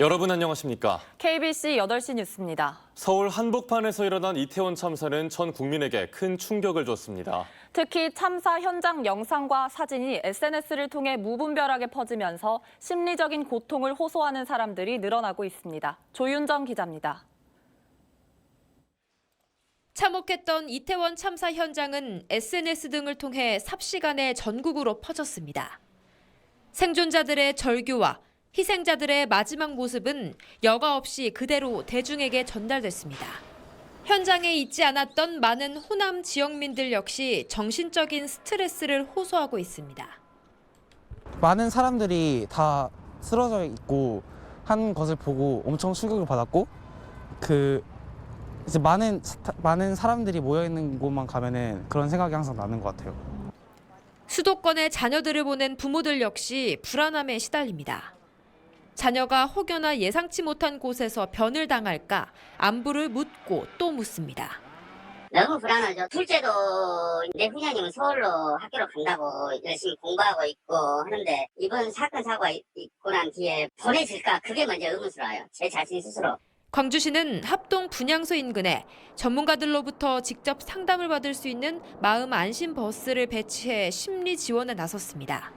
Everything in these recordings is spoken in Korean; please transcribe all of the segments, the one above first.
여러분 안녕하십니까? KBC 8시 뉴스입니다. 서울 한복판에서 일어난 이태원 참사는 전 국민에게 큰 충격을 줬습니다. 특히 참사 현장 영상과 사진이 SNS를 통해 무분별하게 퍼지면서 심리적인 고통을 호소하는 사람들이 늘어나고 있습니다. 조윤정 기자입니다. 참혹했던 이태원 참사 현장은 SNS 등을 통해 삽시간에 전국으로 퍼졌습니다. 생존자들의 절규와 희생자들의 마지막 모습은 여과 없이 그대로 대중에게 전달됐습니다. 현장에 있지 않았던 많은 호남 지역민들 역시 정신적인 스트레스를 호소하고 있습니다. 많은 사람들이 다 쓰러져 있고 한 것을 보고 엄청 충격을 받았고 이제 많은 사람들이 모여 있는 곳만 가면은 그런 생각이 항상 나는 것 같아요. 수도권에 자녀들을 보낸 부모들 역시 불안함에 시달립니다. 자녀가 혹여나 예상치 못한 곳에서 변을 당할까 안부를 묻고 또 묻습니다. 너무 불안하죠. 둘째도 내 후녀님은 서울로 학교로 간다고 열심히 공부하고 있고 하는데 이번 사건 사고가 있고 난 뒤에 보내질까 그게 먼저 의문스러워요. 제 자신 스스로. 광주시는 합동 분향소 인근에 전문가들로부터 직접 상담을 받을 수 있는 마음 안심 버스를 배치해 심리 지원에 나섰습니다.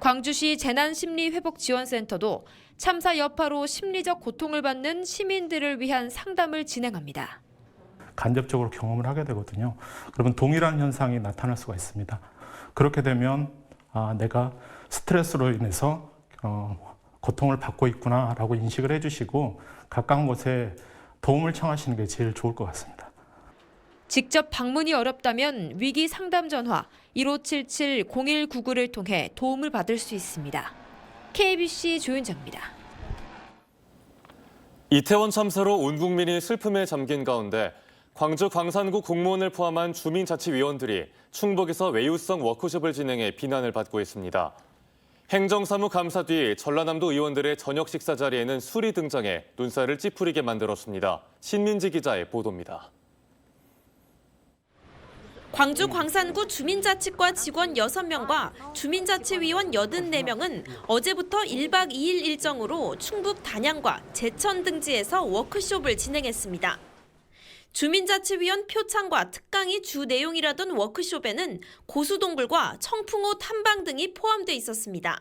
광주시 재난심리회복지원센터도 참사 여파로 심리적 고통을 받는 시민들을 위한 상담을 진행합니다. 간접적으로 경험을 하게 되거든요. 그러면 동일한 현상이 나타날 수가 있습니다. 그렇게 되면 내가 스트레스로 인해서 고통을 받고 있구나라고 인식을 해주시고 가까운 곳에 도움을 청하시는 게 제일 좋을 것 같습니다. 직접 방문이 어렵다면 위기 상담 전화 1577-0199를 통해 도움을 받을 수 있습니다. KBC 조윤정입니다. 이태원 참사로 온 국민이 슬픔에 잠긴 가운데 광주 광산구 공무원을 포함한 주민자치위원들이 충북에서 외유성 워크숍을 진행해 비난을 받고 있습니다. 행정사무 감사 뒤 전라남도 의원들의 저녁 식사 자리에는 술이 등장해 눈살을 찌푸리게 만들었습니다. 신민지 기자의 보도입니다. 광주 광산구 주민자치과 직원 6명과 주민자치위원 84명은 어제부터 1박 2일 일정으로 충북 단양과 제천 등지에서 워크숍을 진행했습니다. 주민자치위원 표창과 특강이 주 내용이라던 워크숍에는 고수동굴과 청풍호 탐방 등이 포함돼 있었습니다.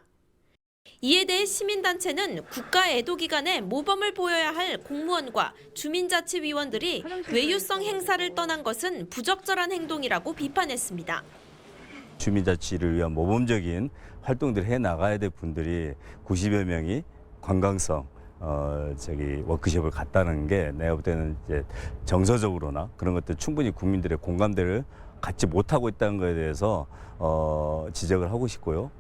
이에 대해 시민단체는 국가애도기간에 모범을 보여야 할 공무원과 주민자치위원들이 외유성 행사를 떠난 것은 부적절한 행동이라고 비판했습니다. 주민자치를 위한 모범적인 활동들을 해나가야 될 분들이 90여 명이 관광성 워크숍을 갔다는 게 내가 볼 때는 이제 정서적으로나 그런 것들 충분히 국민들의 공감대를 갖지 못하고 있다는 것에 대해서 지적을 하고 싶고요.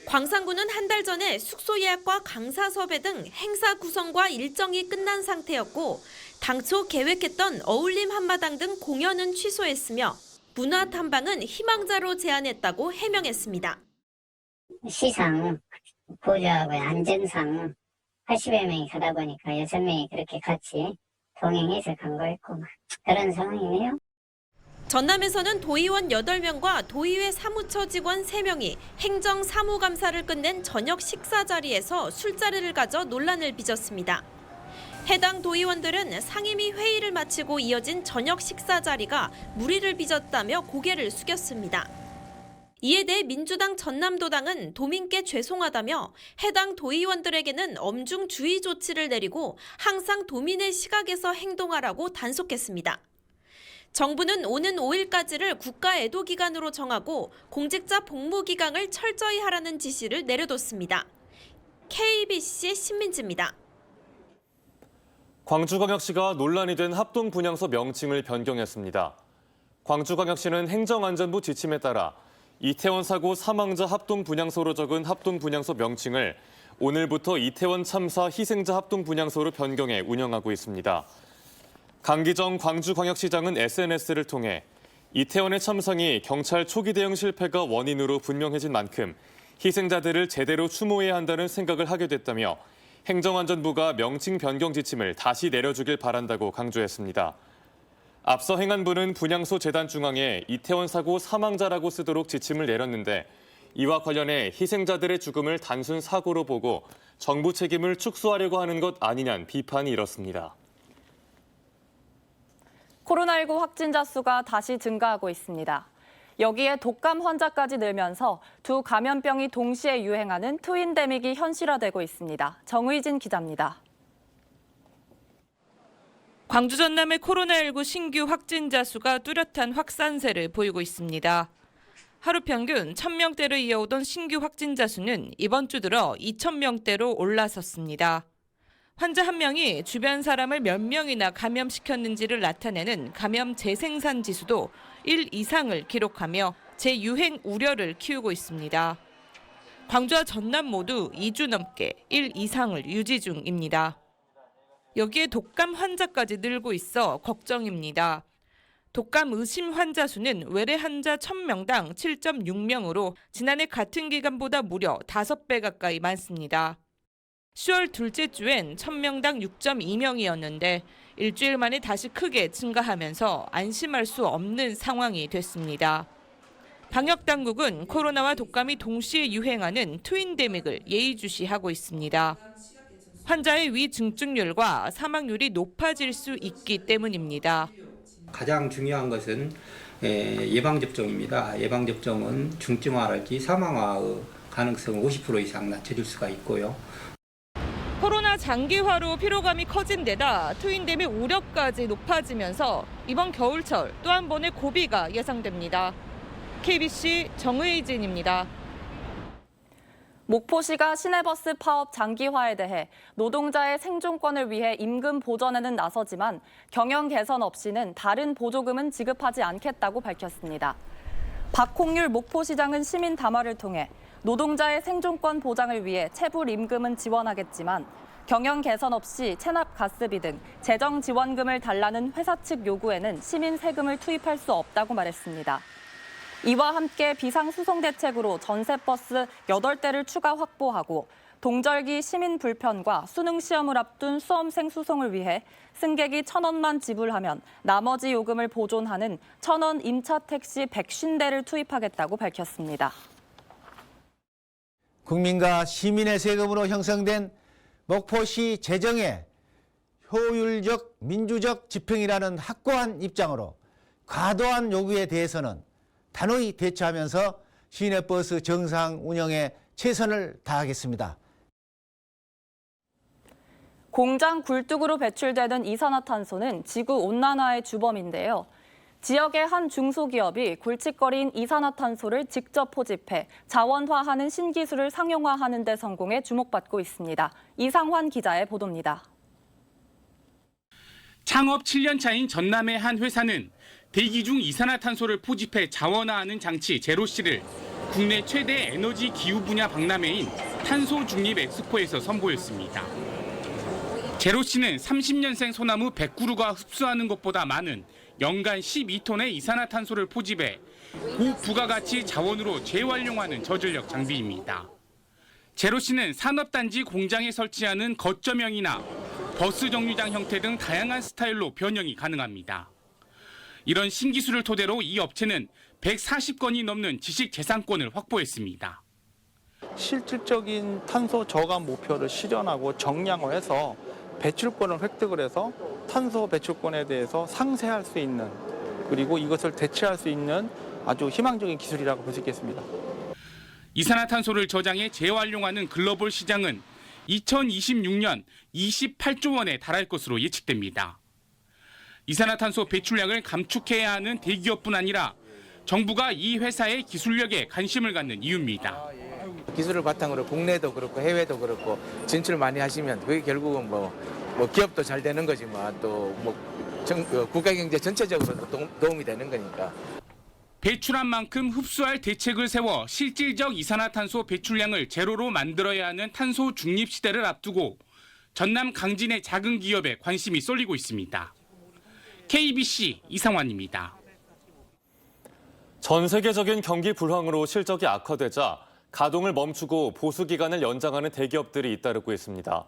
광산구는 한 달 전에 숙소 예약과 강사 섭외 등 행사 구성과 일정이 끝난 상태였고 당초 계획했던 어울림 한마당 등 공연은 취소했으며 문화 탐방은 희망자로 제안했다고 해명했습니다. 시상, 보조하고 안전상 80여 명이 가다 보니까 6명이 그렇게 같이 동행해서 간 거였고 그런 상황이네요. 전남에서는 도의원 8명과 도의회 사무처 직원 3명이 행정사무감사를 끝낸 저녁 식사 자리에서 술자리를 가져 논란을 빚었습니다. 해당 도의원들은 상임위 회의를 마치고 이어진 저녁 식사 자리가 물의를 빚었다며 고개를 숙였습니다. 이에 대해 민주당 전남도당은 도민께 죄송하다며 해당 도의원들에게는 엄중 주의 조치를 내리고 항상 도민의 시각에서 행동하라고 단속했습니다. 정부는 오는 5일까지를 국가애도기간으로 정하고 공직자 복무기간을 철저히 하라는 지시를 내려뒀습니다. KBC의 신민지입니다. 광주광역시가 논란이 된 합동분향소 명칭을 변경했습니다. 광주광역시는 행정안전부 지침에 따라 이태원 사고 사망자 합동분향소로 적은 합동분향소 명칭을 오늘부터 이태원 참사 희생자 합동분향소로 변경해 운영하고 있습니다. 강기정 광주광역시장은 SNS를 통해 이태원의 참상이 경찰 초기 대응 실패가 원인으로 분명해진 만큼 희생자들을 제대로 추모해야 한다는 생각을 하게 됐다며 행정안전부가 명칭 변경 지침을 다시 내려주길 바란다고 강조했습니다. 앞서 행안부는 분향소 재단 중앙에 이태원 사고 사망자라고 쓰도록 지침을 내렸는데 이와 관련해 희생자들의 죽음을 단순 사고로 보고 정부 책임을 축소하려고 하는 것 아니냐는 비판이 일었습니다. 코로나19 확진자 수가 다시 증가하고 있습니다. 여기에 독감 환자까지 늘면서 두 감염병이 동시에 유행하는 트윈데믹이 현실화되고 있습니다. 정의진 기자입니다. 광주 전남의 코로나19 신규 확진자 수가 뚜렷한 확산세를 보이고 있습니다. 하루 평균 1,000명대를 이어오던 신규 확진자 수는 이번 주 들어 2,000명대로 올라섰습니다. 환자 한 명이 주변 사람을 몇 명이나 감염시켰는지를 나타내는 감염 재생산 지수도 1 이상을 기록하며 재유행 우려를 키우고 있습니다. 광주와 전남 모두 2주 넘게 1 이상을 유지 중입니다. 여기에 독감 환자까지 늘고 있어 걱정입니다. 독감 의심 환자 수는 외래 환자 1,000명당 7.6명으로 지난해 같은 기간보다 무려 5배 가까이 많습니다. 10월 둘째 주엔 1,000명당 6.2명이었는데 일주일 만에 다시 크게 증가하면서 안심할 수 없는 상황이 됐습니다. 방역당국은 코로나와 독감이 동시에 유행하는 트윈데믹을 예의주시하고 있습니다. 환자의 위중증률과 사망률이 높아질 수 있기 때문입니다. 가장 중요한 것은 예방접종입니다. 예방접종은 중증화랄지 사망화의 가능성을 50% 이상 낮춰줄 수가 있고요. 코로나 장기화로 피로감이 커진 데다 트윈데믹 우려까지 높아지면서 이번 겨울철 또 한 번의 고비가 예상됩니다. KBC 정의진입니다. 목포시가 시내버스 파업 장기화에 대해 노동자의 생존권을 위해 임금 보전에는 나서지만 경영 개선 없이는 다른 보조금은 지급하지 않겠다고 밝혔습니다. 박홍률 목포시장은 시민 담화를 통해 노동자의 생존권 보장을 위해 체불 임금은 지원하겠지만 경영 개선 없이 체납 가스비 등 재정 지원금을 달라는 회사 측 요구에는 시민 세금을 투입할 수 없다고 말했습니다. 이와 함께 비상수송 대책으로 전세버스 8대를 추가 확보하고 동절기 시민 불편과 수능 시험을 앞둔 수험생 수송을 위해 승객이 1,000원만 지불하면 나머지 요금을 보존하는 1,000원 임차 택시 150대를 투입하겠다고 밝혔습니다. 국민과 시민의 세금으로 형성된 목포시 재정의 효율적 민주적 집행이라는 확고한 입장으로 과도한 요구에 대해서는 단호히 대처하면서 시내버스 정상 운영에 최선을 다하겠습니다. 공장 굴뚝으로 배출되는 이산화탄소는 지구 온난화의 주범인데요. 지역의 한 중소기업이 골칫거리인 이산화탄소를 직접 포집해 자원화하는 신기술을 상용화하는 데 성공해 주목받고 있습니다. 이상환 기자의 보도입니다. 창업 7년 차인 전남의 한 회사는 대기 중 이산화탄소를 포집해 자원화하는 장치 제로씨를 국내 최대 에너지 기후 분야 박람회인 탄소 중립 엑스포에서 선보였습니다. 제로씨는 30년생 소나무 100그루가 흡수하는 것보다 많은 연간 12톤의 이산화탄소를 포집해 고부가가치 자원으로 재활용하는 저전력 장비입니다. 제로씨는 산업단지 공장에 설치하는 거점형이나 버스 정류장 형태 등 다양한 스타일로 변형이 가능합니다. 이런 신기술을 토대로 이 업체는 140건이 넘는 지식재산권을 확보했습니다. 실질적인 탄소 저감 목표를 실현하고 정량화해서 배출권을 획득을 해서 탄소 배출권에 대해서 상쇄할 수 있는 그리고 이것을 대체할 수 있는 아주 희망적인 기술이라고 볼 수 있겠습니다. 이산화탄소를 저장해 재활용하는 글로벌 시장은 2026년 28조 원에 달할 것으로 예측됩니다. 이산화탄소 배출량을 감축해야 하는 대기업뿐 아니라 정부가 이 회사의 기술력에 관심을 갖는 이유입니다. 기술을 바탕으로 국내도 그렇고 해외도 그렇고 진출 많이 하시면 그게 결국은 뭐 기업도 잘 되는 거지만 또 국가 경제 전체적으로도 도움이 되는 거니까. 배출한 만큼 흡수할 대책을 세워 실질적 이산화탄소 배출량을 제로로 만들어야 하는 탄소 중립 시대를 앞두고 전남 강진의 작은 기업에 관심이 쏠리고 있습니다. KBC 이상환입니다. 전 세계적인 경기 불황으로 실적이 악화되자 가동을 멈추고 보수 기간을 연장하는 대기업들이 잇따르고 있습니다.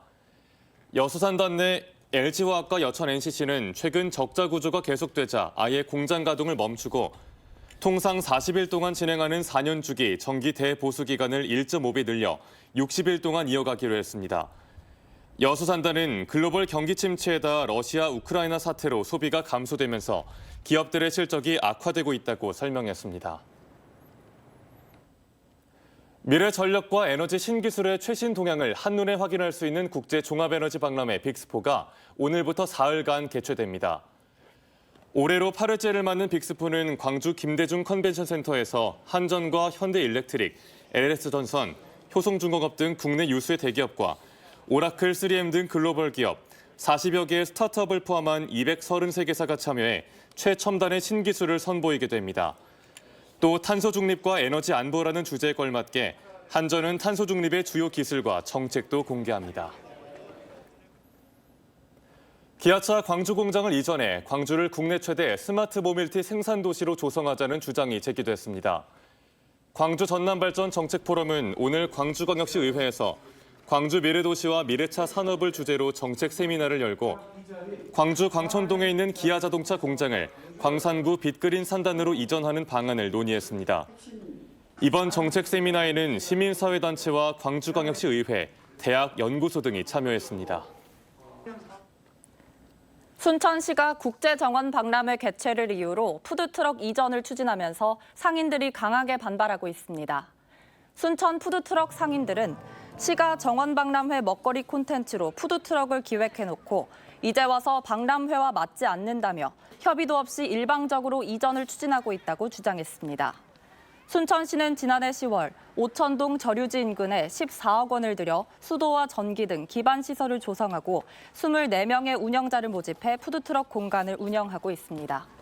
여수산단 내 LG화학과 여천 NCC는 최근 적자 구조가 계속되자 아예 공장 가동을 멈추고 통상 40일 동안 진행하는 4년 주기 정기 대보수 기간을 1.5배 늘려 60일 동안 이어가기로 했습니다. 여수산단은 글로벌 경기 침체에다 러시아 우크라이나 사태로 소비가 감소되면서 기업들의 실적이 악화되고 있다고 설명했습니다. 미래전력과 에너지 신기술의 최신 동향을 한눈에 확인할 수 있는 국제 종합에너지 박람회 빅스포가 오늘부터 사흘간 개최됩니다. 올해로 8회째를 맞는 빅스포는 광주 김대중 컨벤션센터에서 한전과 현대일렉트릭, LS전선, 효성중공업 등 국내 유수의 대기업과 오라클, 3M 등 글로벌 기업, 40여 개의 스타트업을 포함한 233개사가 참여해 최첨단의 신기술을 선보이게 됩니다. 또 탄소 중립과 에너지 안보라는 주제에 걸맞게 한전은 탄소 중립의 주요 기술과 정책도 공개합니다. 기아차 광주 공장을 이전해 광주를 국내 최대 스마트 모빌티 생산 도시로 조성하자는 주장이 제기됐습니다. 광주 전남발전 정책포럼은 오늘 광주광역시 의회에서 광주 미래도시와 미래차 산업을 주제로 정책 세미나를 열고 광주 광천동에 있는 기아자동차 공장을 광산구 빅그린 산단으로 이전하는 방안을 논의했습니다. 이번 정책 세미나에는 시민사회단체와 광주광역시 의회, 대학, 연구소 등이 참여했습니다. 순천시가 국제정원 박람회 개최를 이유로 푸드트럭 이전을 추진하면서 상인들이 강하게 반발하고 있습니다. 순천 푸드트럭 상인들은 시가 정원박람회 먹거리 콘텐츠로 푸드트럭을 기획해놓고 이제 와서 박람회와 맞지 않는다며 협의도 없이 일방적으로 이전을 추진하고 있다고 주장했습니다. 순천시는 지난해 10월 오천동 저류지 인근에 14억 원을 들여 수도와 전기 등 기반 시설을 조성하고 24명의 운영자를 모집해 푸드트럭 공간을 운영하고 있습니다.